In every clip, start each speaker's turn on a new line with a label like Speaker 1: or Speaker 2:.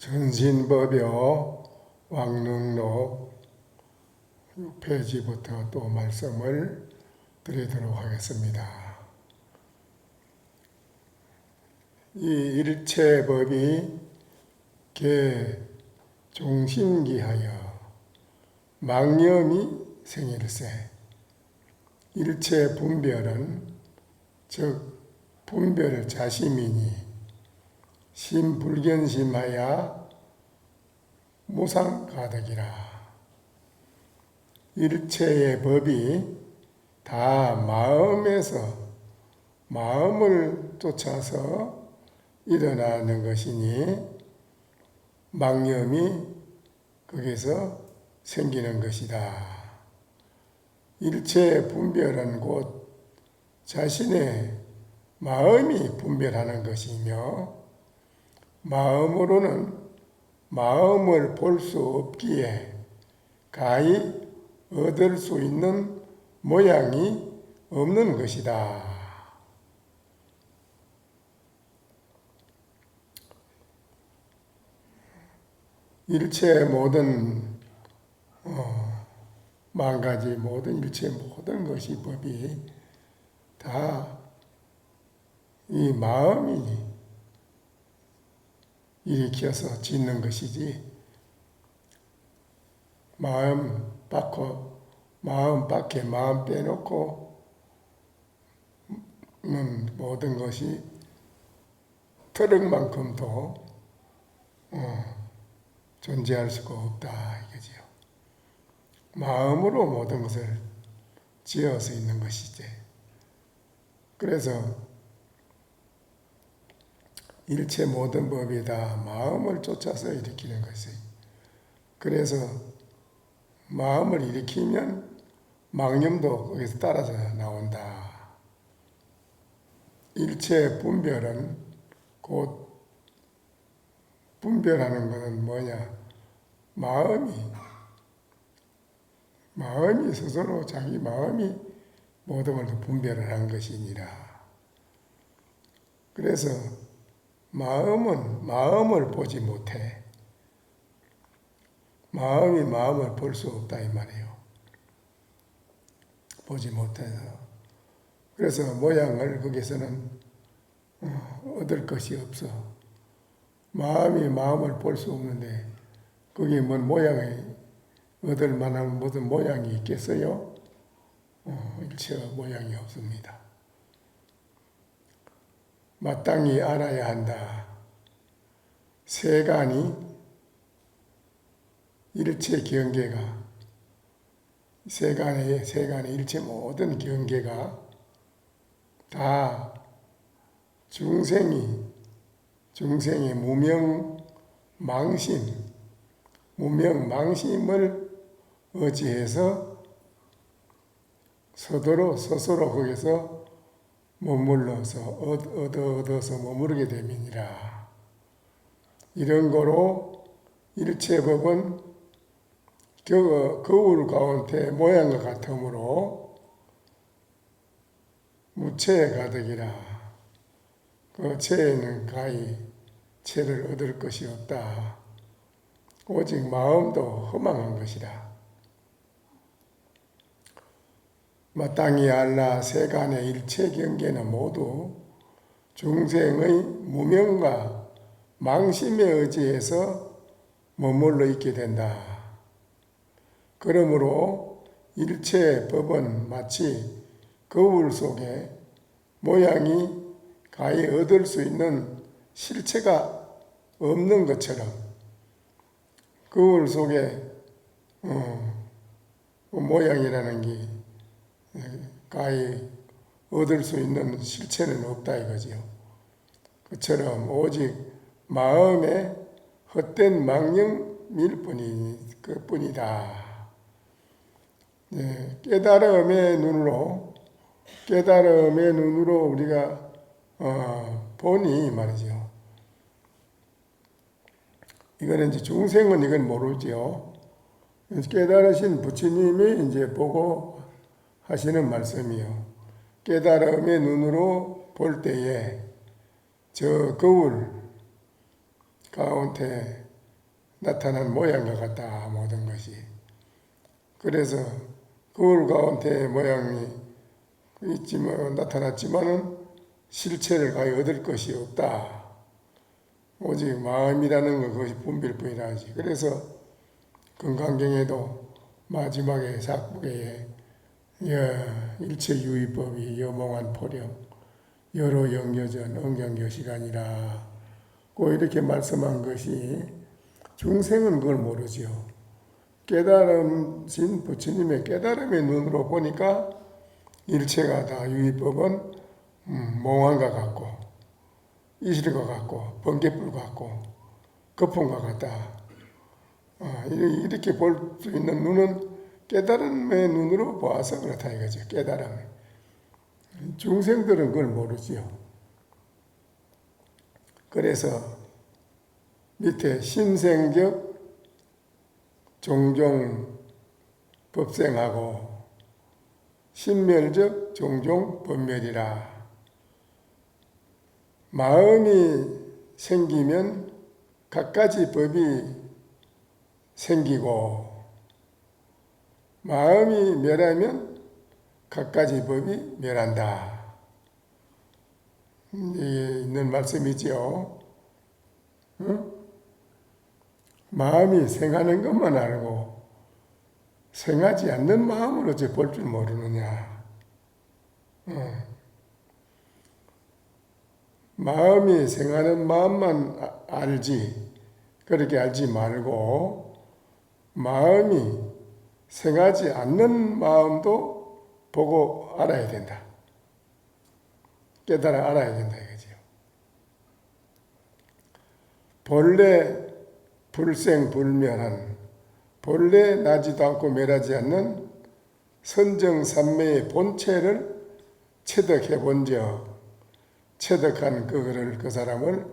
Speaker 1: 전신법요 왕릉록 6페이지부터 또 말씀을 드리도록 하겠습니다. 이 일체법이 개종신기하여 망념이 생일세. 일체 분별은 즉 분별 자심이니 심불견심하야 무상가득이라. 일체의 법이 다 마음에서 마음을 쫓아서 일어나는 것이니 망념이 거기서 생기는 것이다. 일체의 분별은 곧 자신의 마음이 분별하는 것이며 마음으로는 마음을 볼 수 없기에 가히 얻을 수 있는 모양이 없는 것이다. 일체 모든 만가지 모든 일체 모든 것이 법이 다 이 마음이 일으켜서 짓는 것이지 마음 밖에 마음 빼놓고 모든 것이 트럭만큼도 존재할 수가 없다 이거지요. 마음으로 모든 것을 지어서 있는 것이지. 그래서 일체 모든 법이 다 마음을 쫓아서 일으키는 것이. 그래서 마음을 일으키면 망념도 거기서 따라서 나온다. 일체 분별은 곧 분별하는 것은 뭐냐? 마음이 스스로 자기 마음이 모든 걸 분별을 한 것이니라. 그래서 마음은 마음을 보지 못해. 마음이 마음을 볼 수 없다 이 말이에요. 보지 못해서. 그래서 모양을 거기서는 얻을 것이 없어. 마음이 마음을 볼 수 없는데 거기 뭔 모양이 얻을 만한 무슨 모양이 있겠어요? 일체의 모양이 없습니다. 마땅히 알아야 한다. 세간이 일체 경계가 세간의 일체 모든 경계가 다 중생의 무명망심을 의지해서 스스로 거기서 머물러서 얻어서 머무르게 됨이니라. 이런 거로 일체법은 거울 가운데 모양과 같으므로 무체에 가득이라. 그 체에는 가히 체를 얻을 것이 없다. 오직 마음도 허망한 것이라. 마땅히 알라. 세간의 일체 경계는 모두 중생의 무명과 망심에 의지해서 머물러 있게 된다. 그러므로 일체 법은 마치 거울 속에 모양이 가히 얻을 수 있는 실체가 없는 것처럼 거울 속에 모양이라는 게 가히 얻을 수 있는 실체는 없다 이거지요. 그처럼 오직 마음의 헛된 망념일 그뿐이다. 깨달음의 눈으로 우리가 보니 말이죠. 이거는 이제 중생은 이건 모르지요. 깨달으신 부처님이 이제 보고 하시는 말씀이요. 깨달음의 눈으로 볼 때에 저 거울 가운데 나타난 모양과 같다, 모든 것이. 그래서 거울 가운데 모양이 나타났지만은 실체를 가히 얻을 것이 없다. 오직 마음이라는 것, 그것이 분별뿐이라 하지. 그래서 건강경에도 마지막에 작부에 일체유의법이 여몽한 포령, 여로 영여전 응경교시간이라 고 이렇게 말씀한 것이, 중생은 그걸 모르지요. 깨달음신 부처님의 깨달음의 눈으로 보니까 일체가 다 유의법은 몽환과 같고 이슬과 같고 번개불 같고 거품과 같다. 이렇게 볼 수 있는 눈은 깨달음의 눈으로 보아서 그렇다 이거죠. 깨달음. 중생들은 그걸 모르지요. 그래서 밑에 신생적 종종 법생하고 신멸적 종종 법멸이라. 마음이 생기면 갖가지 법이 생기고, 마음이 멸하면 갖가지 법이 멸한다. 있는 말씀이지요. 마음이 생하는 것만 알고 생하지 않는 마음으로 볼 줄 모르느냐. 마음이 생하는 마음만 알지, 그렇게 알지 말고 마음이 생하지 않는 마음도 보고 알아야 된다. 깨달아 알아야 된다 이거죠. 본래 불생불멸한, 본래 나지도 않고 멸하지 않는 선정삼매의 본체를 체득해 본적, 체득한 그 사람을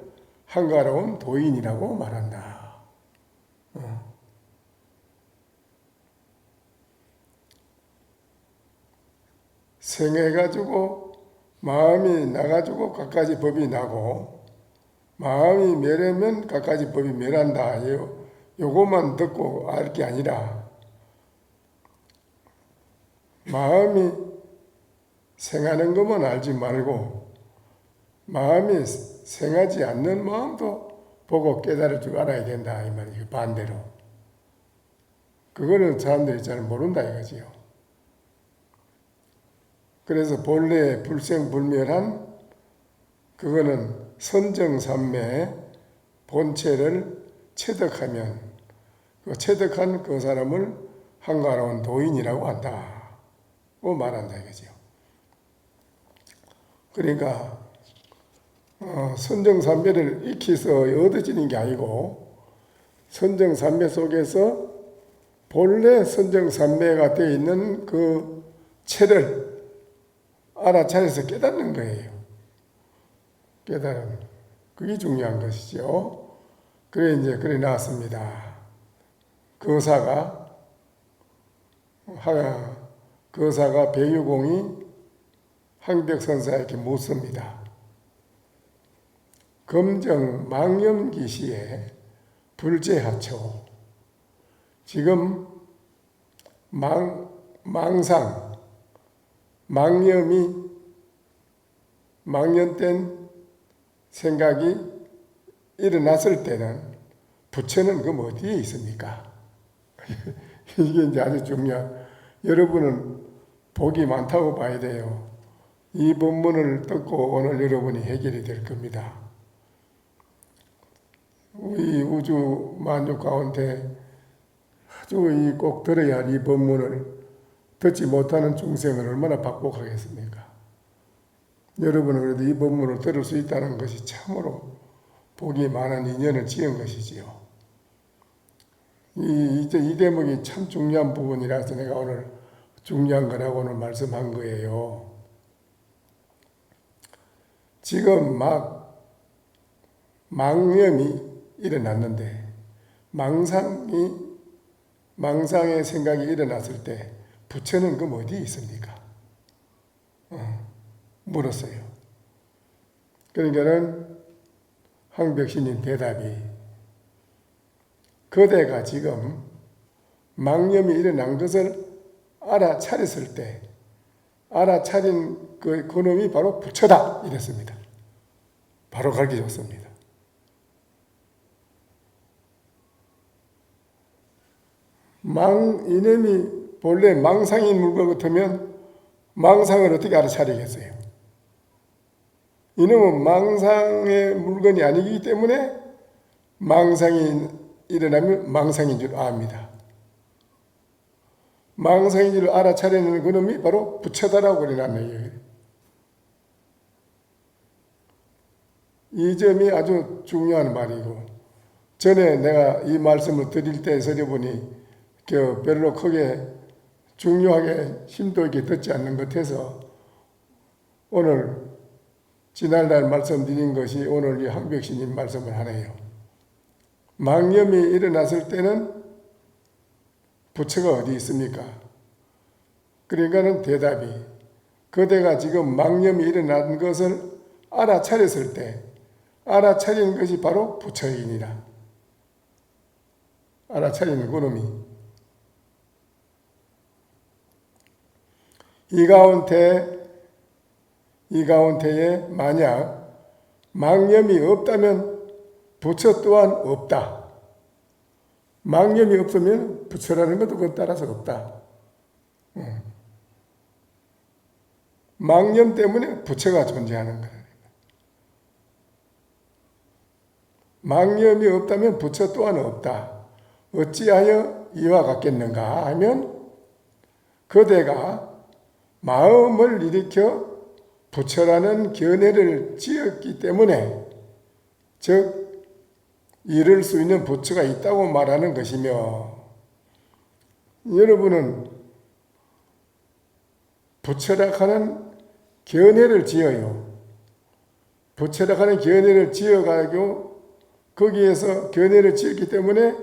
Speaker 1: 한가로운 도인이라고 말한다. 생해가지고 마음이 나가지고 갖가지 법이 나고, 마음이 멸하면 갖가지 법이 멸한다. 요것만 듣고 알 게 아니라, 마음이 생하는 것만 알지 말고 마음이 생하지 않는 마음도 보고 깨달을 줄 알아야 된다 이 말이에요. 반대로. 그거는 사람들이 잘 모른다 이거지요. 그래서 본래 불생불멸한 그거는 선정삼매 본체를 체득하면 그 체득한 그 사람을 한가로운 도인이라고 한다고 말한다 이거지요. 그러니까 선정삼매를 익혀서 얻어지는 게 아니고, 선정삼매 속에서 본래 선정삼매가 되어 있는 그 체를 알아차려서 깨닫는 거예요. 깨달음. 그게 중요한 것이죠. 그래 나왔습니다. 거사가 배유공이 황벽선사에게 묻습니다. 검정 망념기시에 불제하초. 지금 망년된 생각이 일어났을 때는 부처는 그럼 어디에 있습니까? 이게 이제 아주 중요한, 여러분은 복이 많다고 봐야 돼요. 이 본문을 듣고 오늘 여러분이 해결이 될 겁니다. 우리 우주 만유 가운데 아주 꼭 들어야 할 이 본문을 듣지 못하는 중생은 얼마나 박복하겠습니까? 여러분은 그래도 이 본문을 들을 수 있다는 것이 참으로 복이 많은 인연을 지은 것이지요. 이 대목이 참 중요한 부분이라서 내가 오늘 중요한 거라고 오늘 말씀한 거예요. 지금 막 망념이 일어났는데, 망상의 생각이 일어났을 때 부처는 그럼 어디에 있습니까? 물었어요. 그러니까는 황벽신인 대답이, 그대가 지금 망념이 일어난 것을 알아차렸을 때 알아차린 그놈이 바로 부처다 이랬습니다. 바로 가르쳐줬습니다. 이놈이 본래 망상인 물건 같으면 망상을 어떻게 알아차리겠어요? 이놈은 망상의 물건이 아니기 때문에 망상이 일어나면 망상인 줄 압니다. 망상인 줄 알아차리는 그놈이 바로 부처다라고 그래놨네요. 이 점이 아주 중요한 말이고, 전에 내가 이 말씀을 드릴 때 서려보니 별로 크게 중요하게 심도 있게 듣지 않는 것 같아서 오늘 지난날 말씀드린 것이 오늘 이 황벽신님 말씀을 하네요. 망념이 일어났을 때는 부처가 어디 있습니까? 그러니까는 대답이 그대가 지금 망념이 일어난 것을 알아차렸을 때 알아차리는 것이 바로 부처이니라. 알아차리는 그놈이 이 가운데에 만약 망념이 없다면 부처 또한 없다. 망념이 없으면 부처라는 것도 그건 따라서 없다. 망념 때문에 부처가 존재하는 거다. 망념이 없다면 부처 또한 없다. 어찌하여 이와 같겠는가 하면 그대가 마음을 일으켜 부처라는 견해를 지었기 때문에 즉 이룰 수 있는 부처가 있다고 말하는 것이며 여러분은 부처라 하는 견해를 지어요. 부처라 하는 견해를 지어가지고 거기에서 견해를 지었기 때문에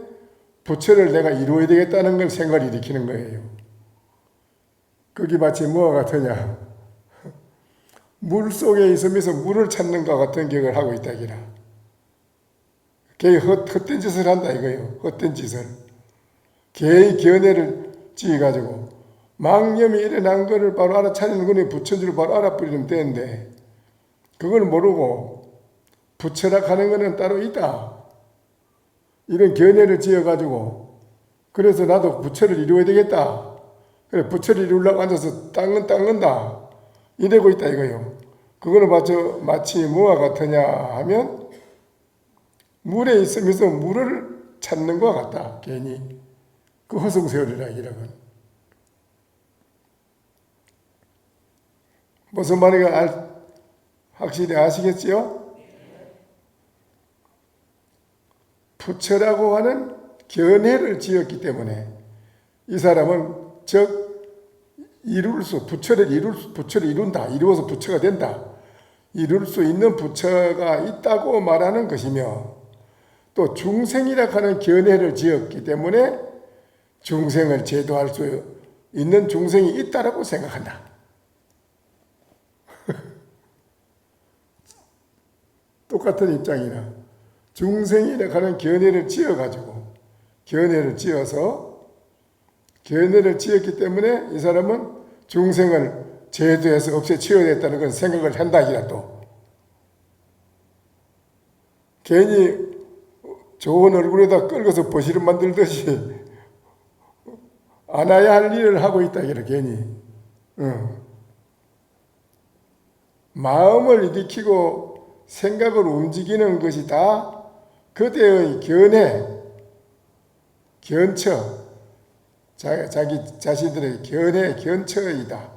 Speaker 1: 부처를 내가 이루어야 되겠다는 걸 생각을 일으키는 거예요. 그게 마치 뭐와 같으냐? 물 속에 있으면서 물을 찾는 것 같은 격을 하고 있다기라. 걔 헛된 짓을 한다 이거예요. 헛된 짓을. 걔의 견해를 지어가지고 망념이 일어난 거를 바로 알아차리는 거는 부처인 줄 바로 알아버리면 되는데 그걸 모르고 부처라 하는 거는 따로 있다. 이런 견해를 지어가지고 그래서 나도 부처를 이루어야 되겠다. 그래 부처를 이루려고 앉아서 닦는다. 이러고 있다 이거예요. 그거는 마치 뭐와 같으냐 하면 물에 있으면서 물을 찾는 것 같다. 괜히. 그 허송세월이라 이라건. 무슨 말인가 확실히 아시겠지요? 부처라고 하는 견해를 지었기 때문에 이 사람은 부처를 이룬다. 이루어서 부처가 된다. 이룰 수 있는 부처가 있다고 말하는 것이며 또 중생이라 하는 견해를 지었기 때문에 중생을 제도할 수 있는 중생이 있다라고 생각한다. 똑같은 입장이나 중생이라 하는 견해를 지었기 때문에 이 사람은 중생을 제도해서 없애치워야겠다는 건 생각을 한다기라도 괜히 좋은 얼굴에다 끌고서 버시를 만들듯이 안 해야 할 일을 하고 있다기라 괜히 마음을 일으키고 생각을 움직이는 것이 다 그대의 견처 자기 자신들의 견처이다.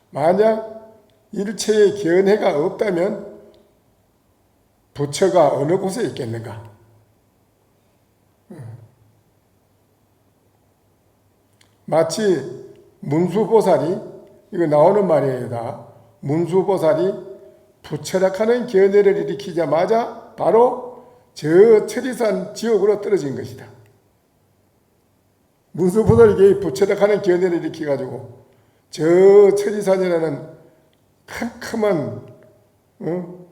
Speaker 1: 만약 일체의 견해가 없다면 부처가 어느 곳에 있겠는가? 마치 문수보살이 이거 나오는 말이에요. 다 문수보살이 부처락하는 견해를 일으키자마자 바로 저 천리산 지옥으로 떨어진 것이다. 문수보살이 부처락하는 견해를 일으켜가지고 저 천리산이라는 캄캄한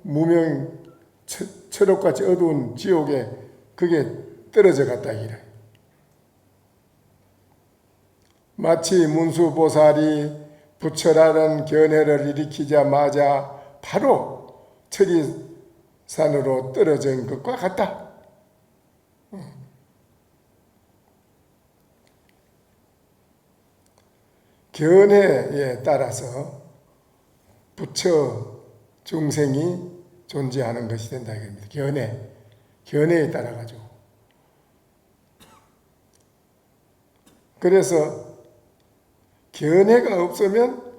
Speaker 1: 무명 철옥같이 어두운 지옥에 그게 떨어져 갔다 이래. 마치 문수보살이 부처라는 견해를 일으키자마자 바로 천리산으로 떨어진 것과 같다. 견해에 따라서 부처 중생이 존재하는 것이 된다 이겁니다. 견해에 따라 가지고. 그래서 견해가 없으면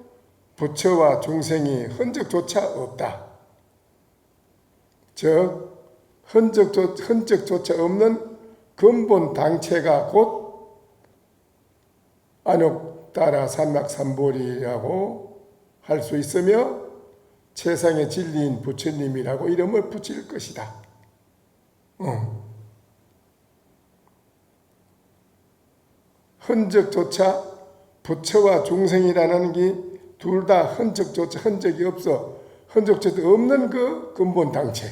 Speaker 1: 부처와 중생이 흔적조차 없다. 즉 흔적조차 없는 근본 당체가 곧 안욕따라 삼막삼보리라고 할 수 있으며 최상의 진리인 부처님이라고 이름을 붙일 것이다. 흔적조차 부처와 중생이라는 게 둘 다 흔적이 없어. 흔적조차 없는 그 근본 당체.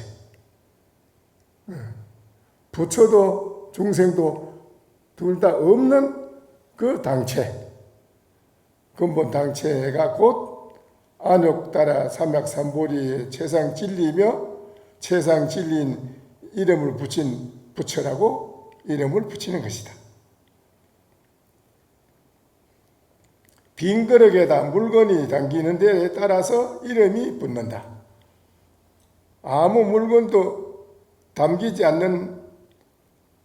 Speaker 1: 부처도 중생도 둘 다 없는 그 당체. 근본 당체가 곧 안욕따라 삼막삼보리의 최상 진리이며 최상 진리인 이름을 붙인 부처라고 이름을 붙이는 것이다. 빈 그릇에다 물건이 담기는 데에 따라서 이름이 붙는다. 아무 물건도 담기지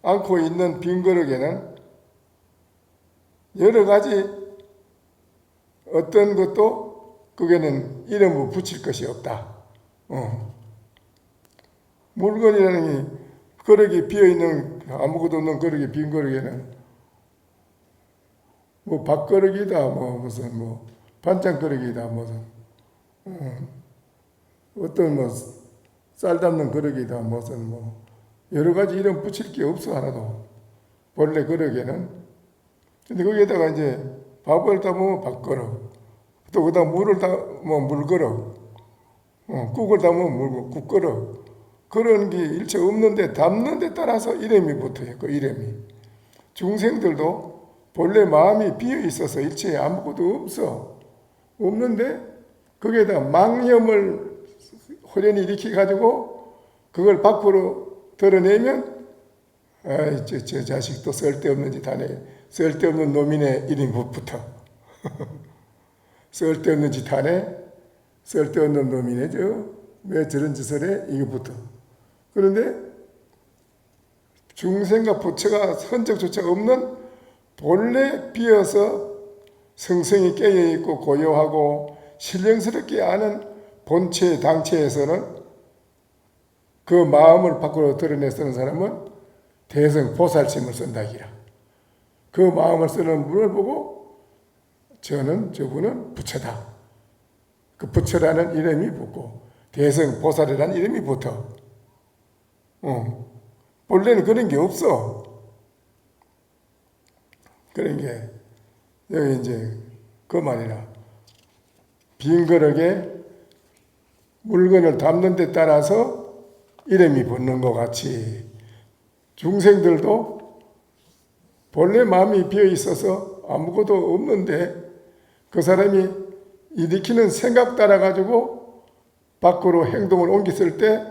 Speaker 1: 않고 있는 빈 그릇에는 여러 가지 어떤 것도 그게는 이름을 붙일 것이 없다. 물건이라는 게 그릇이 비어있는 아무것도 없는 그릇이 빈 그릇에는 뭐 밥그릇이다, 뭐 무슨 뭐 반찬그릇이다, 무슨 어떤 뭐 쌀 담는 그릇이다, 무슨 뭐 여러 가지 이름 붙일 게 없어 하나도 본래 그릇에는. 근데 거기에다가 이제 밥을 담으면 밥그릇, 또 그다음 물을 담으면 물그릇, 국을 담으면 국그릇, 그런 게 일체 없는데 담는 데 따라서 이름이 붙어요. 그 이름이. 중생들도 본래 마음이 비어 있어서 일체에 아무것도 없는데 거기에다 망념을 호련히 일으켜가지고 그걸 밖으로 드러내면 저 자식도 쓸데없는 짓 하네. 쓸데없는 놈이네 이름이 붙어. 쓸데없는 짓 하네. 쓸데없는 놈이네. 왜 저런 짓을 해? 이거 붙어. 그런데 중생과 부처가 흔적조차 없는 본래 비어서 성성이 깨어있고 고요하고 신령스럽게 아는 본체 당체에서는 그 마음을 밖으로 드러내 쓰는 사람은 대성 보살심을 쓴다기라. 그 마음을 쓰는 분을 보고 저분은 부처다. 그 부처라는 이름이 붙고 대성 보살이라는 이름이 붙어. 본래는 그런 게 없어. 그런 게 여기 이제 그 말이라 빈 그릇에 물건을 담는 데 따라서 이름이 붙는 것 같이 중생들도 본래 마음이 비어 있어서 아무것도 없는데 그 사람이 일으키는 생각 따라 가지고 밖으로 행동을 옮겼을 때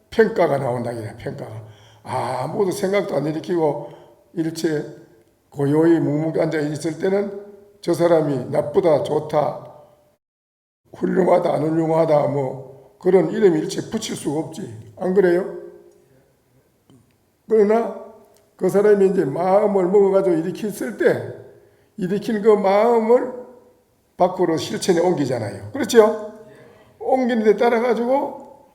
Speaker 1: 평가가 나온다. 평가가 아무것도 생각도 안 일으키고 일체 고요히 묵묵히 앉아 있을 때는 저 사람이 나쁘다, 좋다, 훌륭하다, 안 훌륭하다, 뭐 그런 이름 일체 붙일 수가 없지. 안 그래요? 그러나 그 사람이 이제 마음을 먹어가지고 일으켰을 때 일으킨 그 마음을 밖으로 실천에 옮기잖아요. 그렇죠? 옮기는 데 따라가지고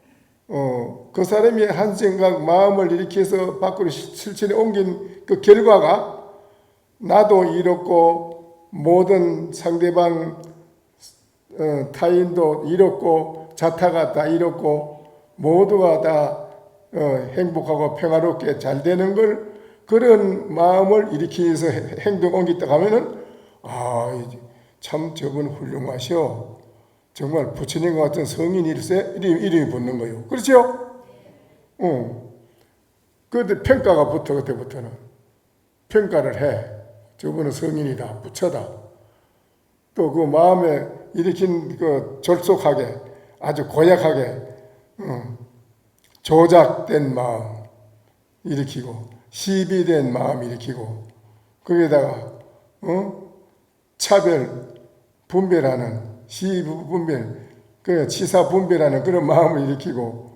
Speaker 1: 그 사람이 한 생각 마음을 일으켜서 밖으로 실천에 옮긴 그 결과가 나도 이렇고 모든 상대방 타인도 이렇고 자타가 다 이렇고 모두가 다 행복하고 평화롭게 잘 되는 걸 그런 마음을 일으키면서 행동 옮겼다 하면은 참 저분 훌륭하셔. 정말 부처님과 같은 성인일세 이름이 붙는 거예요. 그렇죠? 그런데 평가가 붙어. 그때부터는 평가를 해. 저분은 성인이다, 부처다. 또 그 마음에 일으킨 그 졸속하게 아주 고약하게 조작된 마음 일으키고 시비된 마음 일으키고 거기에다가 차별 분별하는 시분별 그 치사 분별하는 그런 마음을 일으키고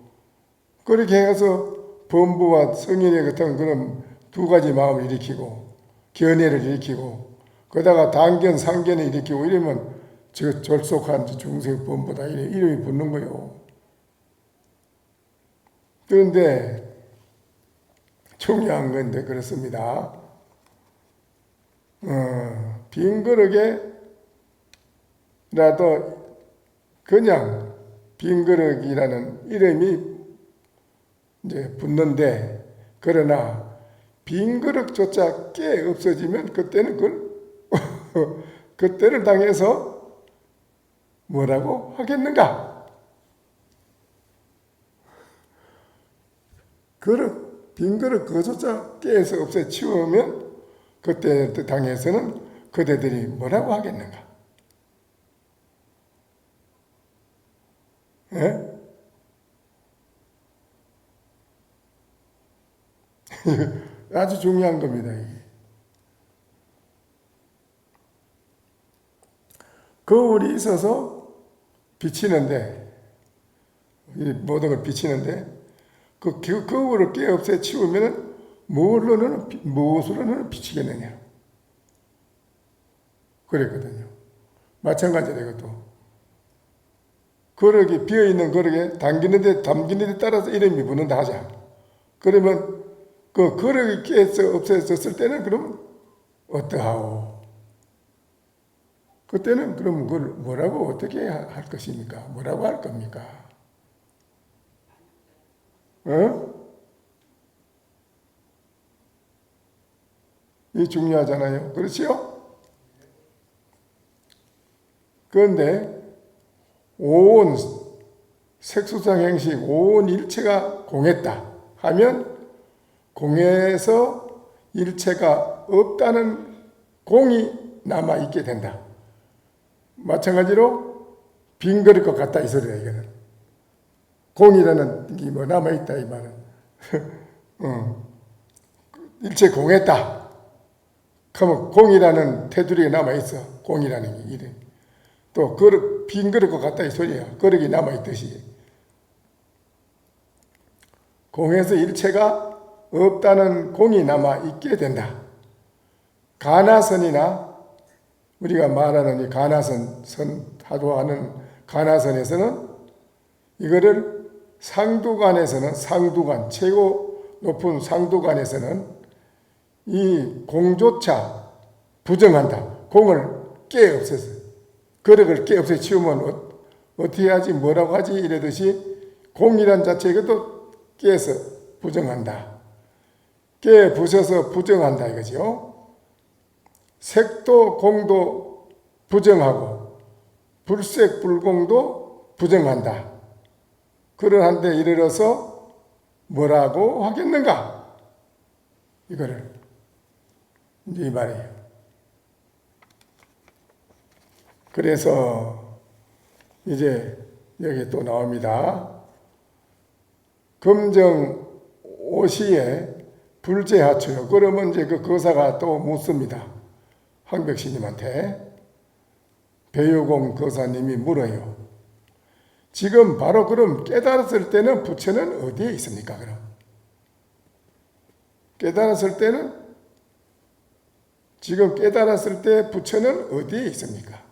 Speaker 1: 그렇게 해서 범부와 성인의 같은 그런 두 가지 마음을 일으키고 견해를 일으키고 거기다가 단견 상견을 일으키고 이러면 저 졸속한 중생 범부다 이름이 붙는 거요. 그런데 중요한 건데 그렇습니다. 빈 그릇에라도 그냥 빈 그릇이라는 이름이 이제 붙는데 그러나 빈 그릇조차 깨 없어지면 그때는 그때를 당해서 뭐라고 하겠는가? 빈 그릇 그조차 깨서 없애 치우면 그때 당해서는 그대들이 뭐라고 하겠는가? 예? 아주 중요한 겁니다. 이게. 거울이 있어서 비치는데 이 모든 걸 비치는데 그 거울을 깨 없애 치우면 무엇으로는 비치겠느냐 그랬거든요. 마찬가지로 이것도 그릇이 비어있는 그릇에 담기는 데 따라서 이름이 붙는다 하자. 그러면 그 그릇이 깨서 없어졌을 때는 그럼 어떠하오? 그때는 그럼 그걸 뭐라고 어떻게 할 것입니까? 뭐라고 할 겁니까? 이 중요하잖아요. 그렇지요? 그런데 오온 색수상 행식 오온 일체가 공했다 하면 공에서 일체가 없다는 공이 남아있게 된다. 마찬가지로 빈 그릇과 같다 이 소리야 이거는. 공이라는 게 뭐 남아있다 이 말은. 일체 공했다. 그러면 공이라는 테두리가 남아있어. 공이라는 게 이래. 또 빈 그릇과 같다 이 소리야. 그릇이 남아있듯이. 공에서 일체가 없다는 공이 남아있게 된다. 가나선이나 우리가 말하는 이 가나선, 하도 하는 가나선에서는 이거를 상두관에서는 최고 높은 상두관에서는 이 공조차 부정한다. 공을 깨 없애서 그릇을 깨 없애 치우면 어떻게 하지 뭐라고 하지 이러듯이 공이란 자체 이것도 깨서 부정한다. 깨 부셔서 부정한다 이거죠. 색도 공도 부정하고 불색 불공도 부정한다. 그러한데 이르러서 뭐라고 하겠는가? 이거를 이제 이 말이에요. 그래서 이제 여기 또 나옵니다. 금정 오시에 불제하초요. 그러면 이제 그 거사가 또 묻습니다. 황백신님한테 배유공 거사님이 물어요. 지금 바로 그럼 깨달았을 때는 부처는 어디에 있습니까? 그럼 깨달았을 때는 지금 깨달았을 때 부처는 어디에 있습니까?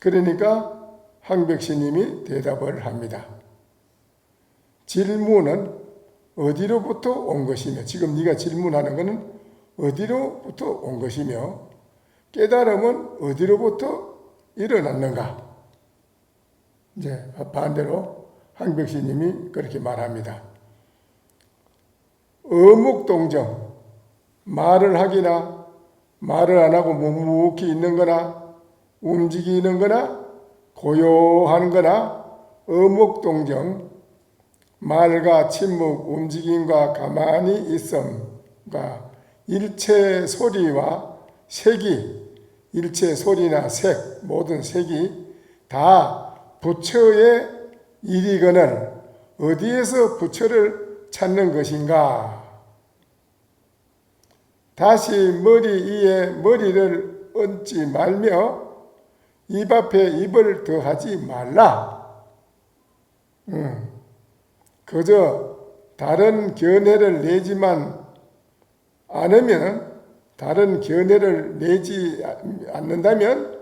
Speaker 1: 그러니까 황백신님이 대답을 합니다. 질문은 어디로부터 온 것이며 지금 네가 질문하는 것은 어디로부터 온 것이며 깨달음은 어디로부터 일어났는가? 이제 반대로 황백신님이 그렇게 말합니다. 어묵동정 말을 하기나 말을 안 하고 묵묵히 있는 거나 움직이는 거나 고요한 거나 어묵동정 말과 침묵 움직임과 가만히 있음과 일체 소리와 색이, 일체 소리나 색, 모든 색이 다 부처의 일이거늘 어디에서 부처를 찾는 것인가? 다시 머리 위에 머리를 얹지 말며 입 앞에 입을 더하지 말라. 그저 다른 견해를 내지만 않으면, 다른 견해를 내지 않는다면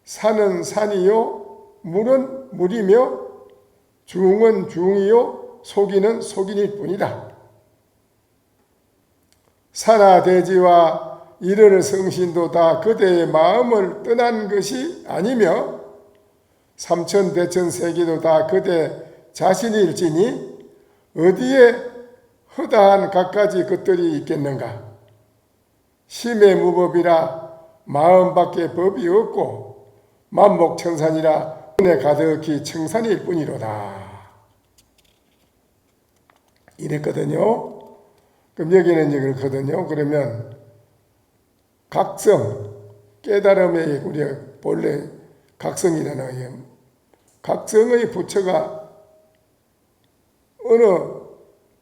Speaker 1: 산은 산이요 물은 물이며 중은 중이요 속이는 속인일 뿐이다. 산하대지와 이르를 성신도 다 그대의 마음을 떠난 것이 아니며 삼천대천세계도 다 그대 자신일지니 어디에 허다한 갖가지 것들이 있겠는가? 심의 무법이라 마음밖에 법이 없고 만목천산이라 은혜 가득히 청산일 뿐이로다. 이랬거든요. 그럼 여기는 이제 그렇거든요. 그러면 각성, 깨달음의 우리가 본래 각성이라는 각성의 부처가 어느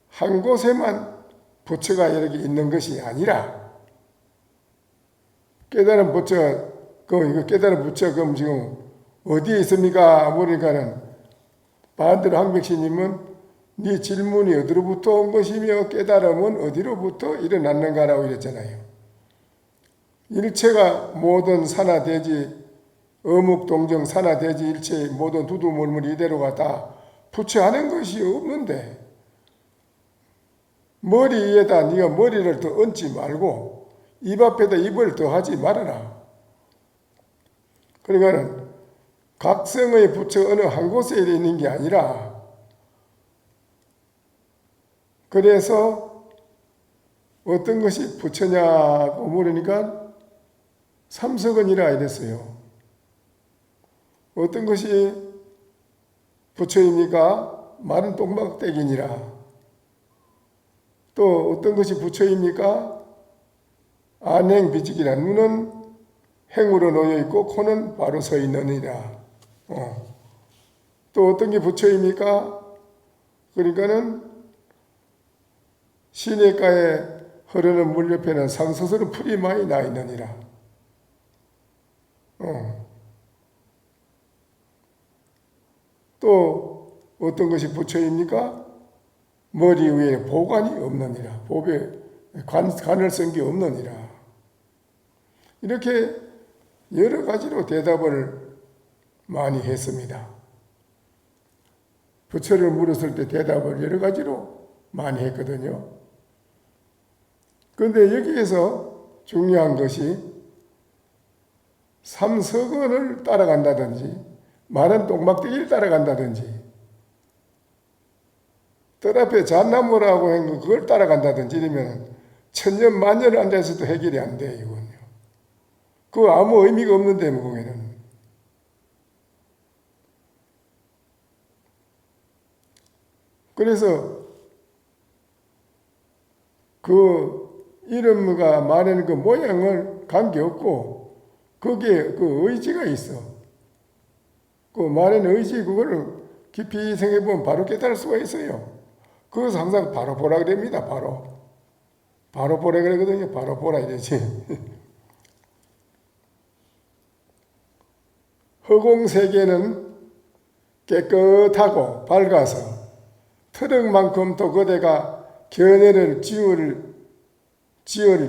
Speaker 1: 한 곳에만 부처가 이렇게 있는 것이 아니라 깨달은 부처, 이거 깨달은 부처 그럼 지금 어디에 있습니까? 그러니까는 반대로 황백신님은 네 질문이 어디로부터 온 것이며 깨달음은 어디로부터 일어났는가라고 이랬잖아요. 일체가 모든 산하대지 어묵동정 산하대지 일체의 모든 두두물물 이대로가 다 부처하는 것이 없는데 머리 위에다 네가 머리를 더 얹지 말고 입 앞에다 입을 더 하지 말아라. 그러니까는 각성의 부처 어느 한 곳에 있는 게 아니라 그래서 어떤 것이 부처냐고 물으니까 삼석은이라 이랬어요. 어떤 것이 부처입니까? 말은 똥박대기니라. 또 어떤 것이 부처입니까? 안행비직이라. 눈은 행으로 놓여 있고 코는 바로 서 있느니라. 또 어떤 게 부처입니까? 그러니까는 시냇가에 흐르는 물 옆에는 상서스러운 풀이 많이 나 있느니라. 또 어떤 것이 부처입니까? 머리 위에 보관이 없느니라. 법에 관을 쓴 게 없느니라. 이렇게 여러 가지로 대답을 많이 했습니다. 부처를 물었을 때 대답을 여러 가지로 많이 했거든요. 그런데 여기에서 중요한 것이 삼석원을 따라간다든지 마른 똥막대기를 따라간다든지 뜰 앞에 잣나무라고 한 거 그걸 따라간다든지 이러면 천년 만년을 앉아서도 해결이 안 돼. 이건요. 그거 아무 의미가 없는데 거기는. 그래서 그 이름과 말하는 그 모양을 관계없고 거기에 그 의지가 있어. 그 말하는 의지 그거를 깊이 생각해보면 바로 깨달을 수가 있어요. 그것을 항상 바로 보라 그럽니다. 바로 보라 그러거든요. 바로 보라 이러지. 허공세계는 깨끗하고 밝아서 트럭만큼 또 그대가 견해를 지을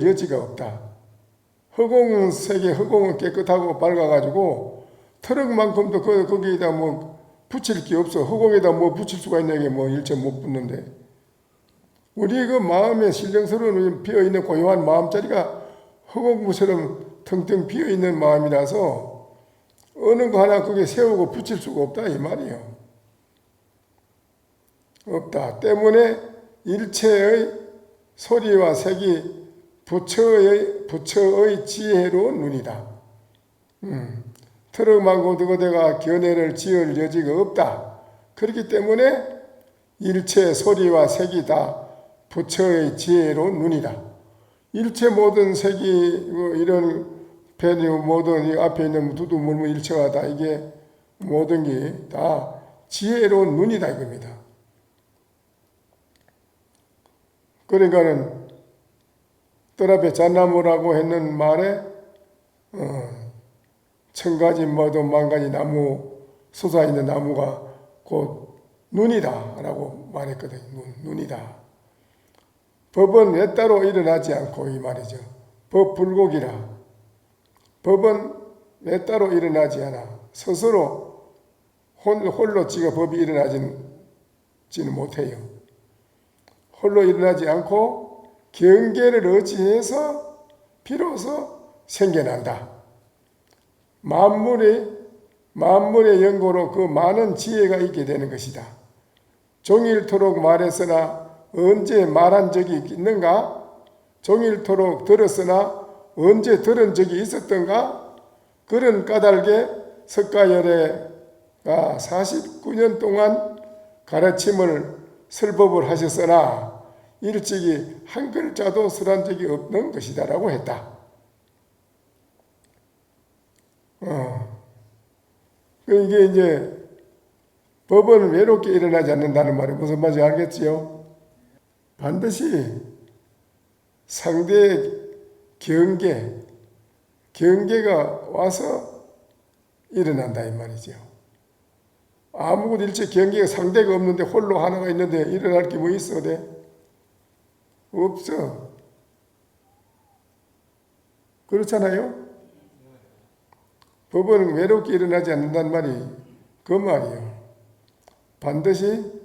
Speaker 1: 여지가 없다. 허공세계, 허공은 깨끗하고 밝아가지고 트럭만큼도 거기에다 뭐 붙일 게 없어. 허공에다 뭐 붙일 수가 있냐, 이게 뭐 일체 못 붙는데. 우리 그 마음에 신령스러운 비어있는 고요한 마음자리가 허공부처럼 텅텅 비어있는 마음이라서 어느 거 하나 거기에 세우고 붙일 수가 없다, 이 말이에요. 없다. 때문에 일체의 소리와 색이 부처의 지혜로운 눈이다. 트럭만고 그대가 견해를 지을 여지가 없다. 그렇기 때문에 일체 소리와 색이 다 부처의 지혜로운 눈이다. 일체 모든 색이 이런 펜이 모든 이 앞에 있는 두두 물물 일체가 다 이게 모든 게 다 지혜로운 눈이다 이겁니다. 그러니까는 뜰 앞에 잣나무라고 했는 말에 천가지 뭐도 만가지 나무 솟아있는 나무가 곧 눈이다 라고 말했거든요. 눈이다. 법은 왜 따로 일어나지 않고 이 말이죠. 법불곡이라. 법은 왜 따로 일어나지 않아. 스스로 홀로 지가 법이 일어나지는 못해요. 홀로 일어나지 않고 경계를 의지해서 비로소 생겨난다. 만물의 연고로 그 많은 지혜가 있게 되는 것이다. 종일토록 말했으나 언제 말한 적이 있는가? 종일토록 들었으나 언제 들은 적이 있었던가? 그런 까닭에 석가열애가 49년 동안 가르침을 설법을 하셨으나 일찍이 한 글자도 설한 적이 없는 것이다 라고 했다. 이게 이제 법은 외롭게 일어나지 않는다는 말이 무슨 말인지 알겠지요? 반드시 상대의 경계가 와서 일어난다 이 말이죠. 아무것도 일체 경계가 상대가 없는데 홀로 하나가 있는데 일어날 게 뭐 있어? 없어. 그렇잖아요? 법은 외롭게 일어나지 않는다는 말이 그 말이에요. 반드시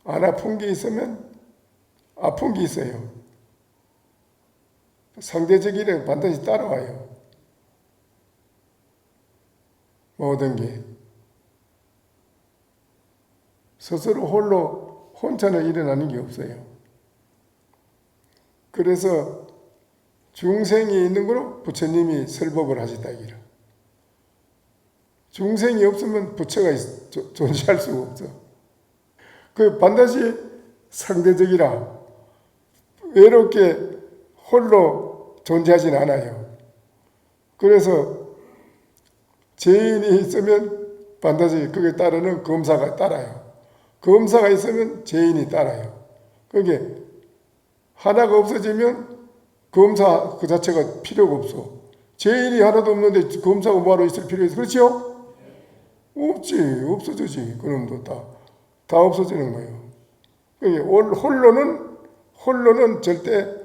Speaker 1: 안 아픈 게 있으면 아픈 게 있어요. 상대적이래 반드시 따라와요. 모든 게. 스스로 혼자는 일어나는 게 없어요. 그래서 중생이 있는 거로 부처님이 설법을 하셨다 이기라. 중생이 없으면 부처가 존재할 수가 없어. 그 반드시 상대적이라 외롭게 홀로 존재하진 않아요. 그래서 죄인이 있으면 반드시 그게 따르는 검사가 따라요. 검사가 있으면 죄인이 따라요. 그게 하나가 없어지면 검사 그 자체가 필요가 없어. 죄인이 하나도 없는데 검사가 뭐하러 있을 필요 있어? 그렇죠? 없지. 없어지지. 그놈도 다 없어지는 거예요. 홀로는 절대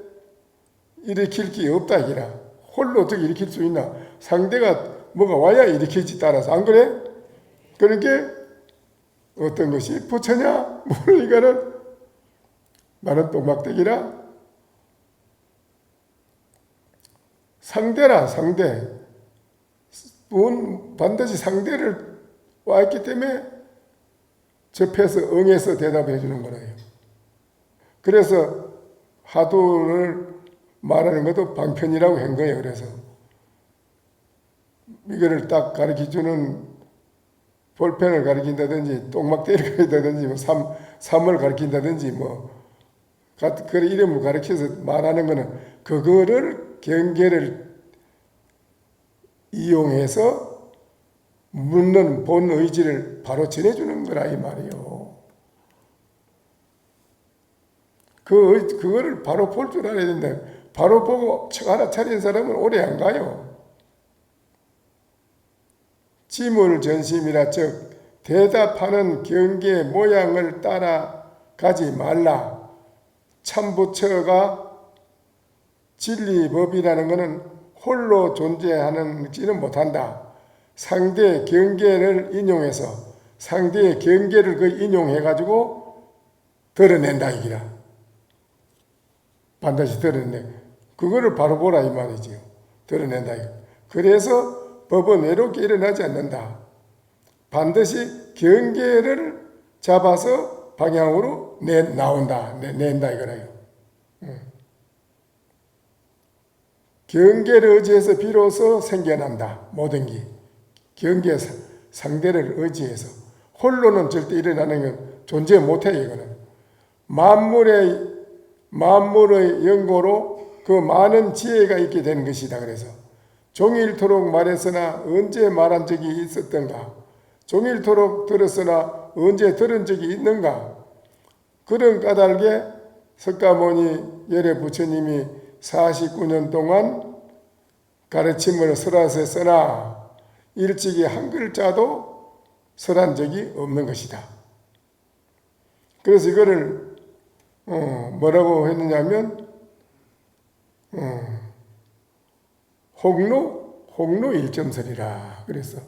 Speaker 1: 일으킬 게 없다 이라. 홀로 어떻게 일으킬 수 있나? 상대가 뭐가 와야 일으키지 따라서. 안 그래? 그러니까 어떤 것이 부처냐? 모르니까는 나는 똥막대기라. 상대라 상대. 반드시 상대를 와있기 때문에 접해서 응해서 대답해 주는 거예요. 그래서 화두를 말하는 것도 방편이라고 한 거예요. 그래서 이거를 딱 가르쳐주는 볼펜을 가르친다든지 똥막대기를 가르친다든지 뭐 삼을 가르친다든지 뭐 그 이름을 가르쳐서 말하는 거는 그거를 경계를 이용해서 묻는 본 의지를 바로 전해주는 거라 이 말이요. 그거를 바로 볼 줄 알아야 되는데 바로 보고 하나 차린 사람은 오래 안 가요. 지물전심이라 즉 대답하는 경계 모양을 따라가지 말라. 참부처가 진리법이라는 것은 홀로 존재하는지는 못한다. 상대의 경계를 인용해서 상대의 경계를 인용해가지고 드러낸다 이기라. 반드시 드러내. 그거를 바로 보라 이 말이지요. 드러낸다 이거. 그래서 법은 외롭게 일어나지 않는다. 반드시 경계를 잡아서 방향으로 낸다 이거라요. 경계를 의지해서 비로소 생겨난다. 모든 게. 경계 상대를 의지해서. 홀로는 절대 일어나는 건 존재 못해요, 이거는. 만물의 연고로 그 많은 지혜가 있게 된 것이다. 그래서 종일토록 말했으나 언제 말한 적이 있었던가? 종일토록 들었으나 언제 들은 적이 있는가? 그런 까닭에 석가모니 열애 부처님이 49년 동안 가르침을 설하세 쓰나 일찍이 한 글자도 설한 적이 없는 것이다. 그래서 이거를 뭐라고 했느냐면 홍로 일점설이라. 그래서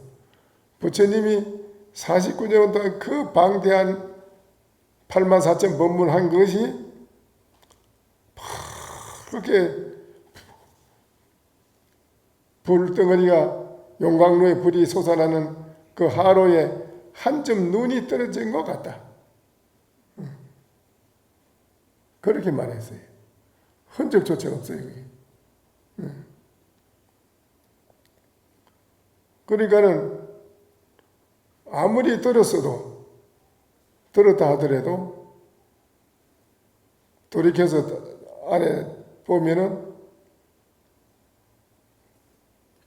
Speaker 1: 부처님이 49년 동안 그 방대한 84,000 법문한 것이 그렇게 불덩어리가 용광로에 불이 솟아나는 그 하루에 한 점 눈이 떨어진 것 같다. 그렇게 말했어요. 흔적조차 없어요. 그러니까는 아무리 들었다 하더라도 돌이켜서 안에 보면은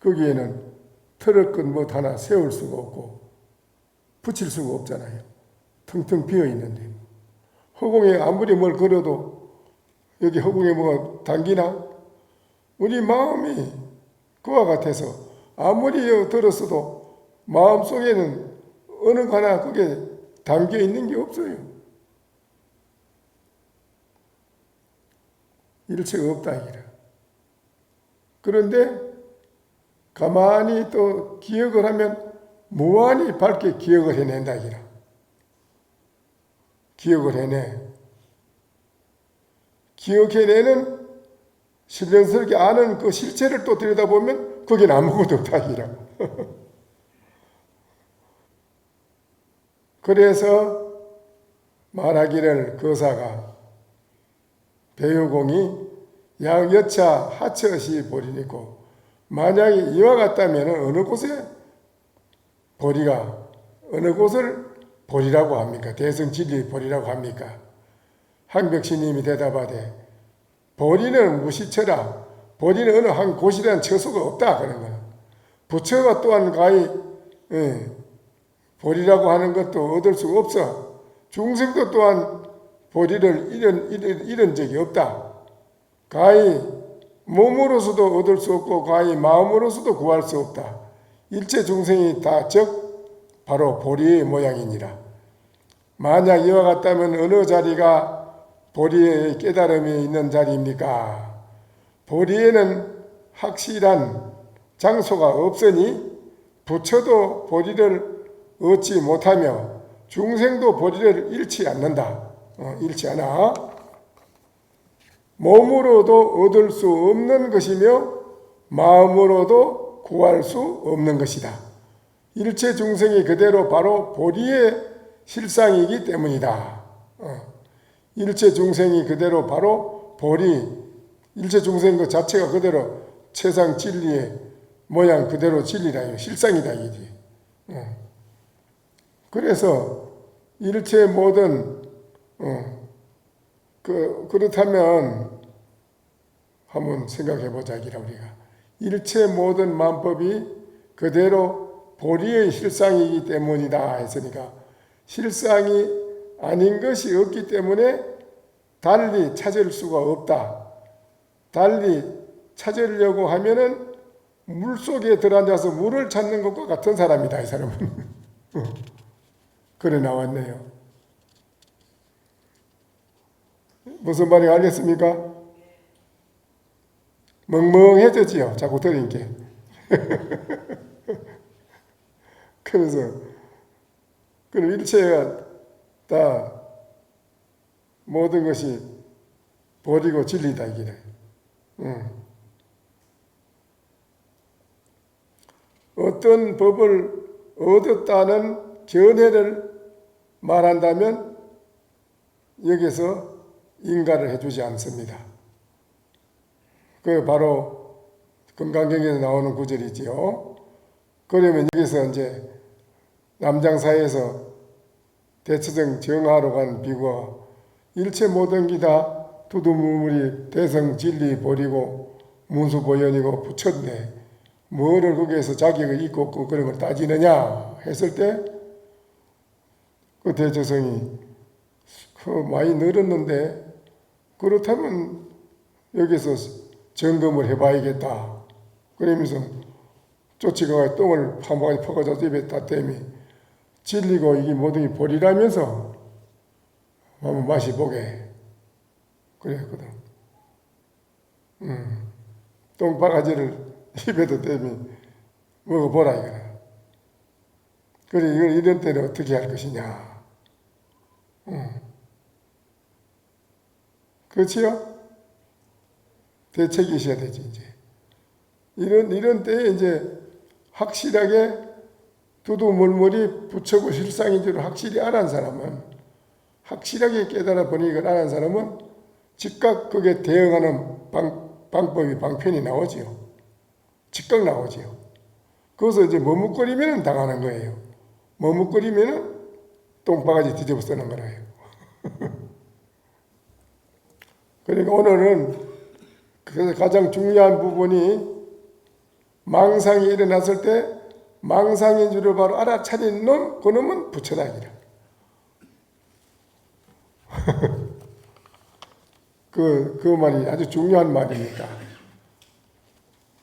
Speaker 1: 거기에는 틀을 것 뭐 하나 세울 수가 없고 붙일 수가 없잖아요. 텅텅 비어 있는데 허공에 아무리 뭘 걸어도 여기 허공에 뭐가 당기나? 우리 마음이 그와 같아서 아무리 들었어도 마음속에는 어느 하나 그게 담겨 있는 게 없어요. 일체가 없다 이라. 그런데 가만히 또 기억을 하면 무한히 밝게 기억을 해낸다 이라. 기억을 해내. 기억해내는 신령스럽게 아는 그 실체를 또 들여다보면 거긴 아무것도 없다 이라. 그래서 말하기를 거사가 배유공이 양여차 하처시 보리니고 만약에 이와 같다면 어느 곳에 보리가 어느 곳을 보리라고 합니까? 대성진리 보리라고 합니까? 항벽신님이 대답하되 보리는 무시처라. 보리는 어느 한 곳이라는 처소가 없다 그런 거야. 부처가 또한 가히 보리라고 하는 것도 얻을 수가 없어. 중생도 또한 보리를 잃은 적이 없다. 가히 몸으로서도 얻을 수 없고 가히 마음으로서도 구할 수 없다. 일체 중생이 다 즉 바로 보리의 모양이니라. 만약 이와 같다면 어느 자리가 보리의 깨달음이 있는 자리입니까? 보리에는 확실한 장소가 없으니 부처도 보리를 얻지 못하며 중생도 보리를 잃지 않는다. 잃지 않아. 몸으로도 얻을 수 없는 것이며 마음으로도 구할 수 없는 것이다. 일체 중생이 그대로 바로 보리의 실상이기 때문이다. 일체 중생이 그대로 바로 보리, 일체 중생 그 자체가 그대로 최상 진리의 모양 그대로 진리다. 실상이다. 이지. 그래서 일체 모든 그렇다면 한번 생각해 보자. 우리가 일체 모든 만법이 그대로 보리의 실상이기 때문이다 했으니까 실상이 아닌 것이 없기 때문에 달리 찾을 수가 없다. 달리 찾으려고 하면은 물속에 들어앉아서 물을 찾는 것과 같은 사람이다. 이 사람은. 그래 나왔네요. 무슨 말인지 알겠습니까? 멍멍해졌지요. 자꾸 들으니까. 그래서 그럼 일체가 다 모든 것이 보리고 진리다 이게. 어떤 법을 얻었다는 견해를 말한다면 여기서 인가를 해주지 않습니다. 그 바로 금강경에서 나오는 구절이지요. 그러면 여기서 이제 남장사에서 대처정 정하러 간 비구가 일체 모든 기다 두두물물이 대성 진리 버리고 문수보현이고 부처인데 뭐를 거기에서 자격을 있고 없고 그런 걸 따지느냐 했을 때 그 대조성이 많이 늘었는데 그렇다면 여기서 점검을 해봐야겠다. 그러면서 쫓아가 똥을 한 바가지 퍼가지고 입에 다 대미 진리고 이게 모든 게 보리라면서 한번 마셔보게 그랬거든. 똥바가지를 입에도 대미 먹어보라 이거는. 그래 이런 때는 어떻게 할 것이냐. 그렇지요? 대책이 있어야 되지 이제. 이런 때에 이제 확실하게 두두물물이 부처고 실상인 줄 확실히 알은 사람은 확실하게 깨달아 보니 이걸 아는 사람은 즉각 그게 대응하는 방법이 방편이 나오지요. 즉각 나오지요. 거기서 이제 머뭇거리면 당하는 거예요. 머뭇거리면 똥바가지 뒤집어 쓰는 거라요. 그러니까 오늘은 그래서 가장 중요한 부분이 망상이 일어났을 때 망상인 줄을 바로 알아차린 놈, 그 놈은 부처다. 그 말이 아주 중요한 말이니까.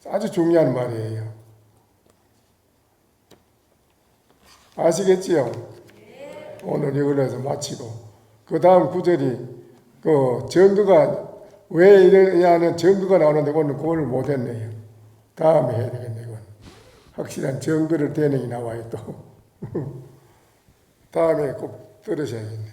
Speaker 1: 아주 중요한 말이에요. 아시겠지요? 오늘 이걸로 해서 마치고. 그 다음 구절이, 정거가, 왜 이러냐는 정거가 나오는데 오늘 그걸 못했네요. 다음에 해야 되겠네, 이건. 확실한 정거를 대능이 나와요, 또. 다음에 꼭 들으셔야겠네.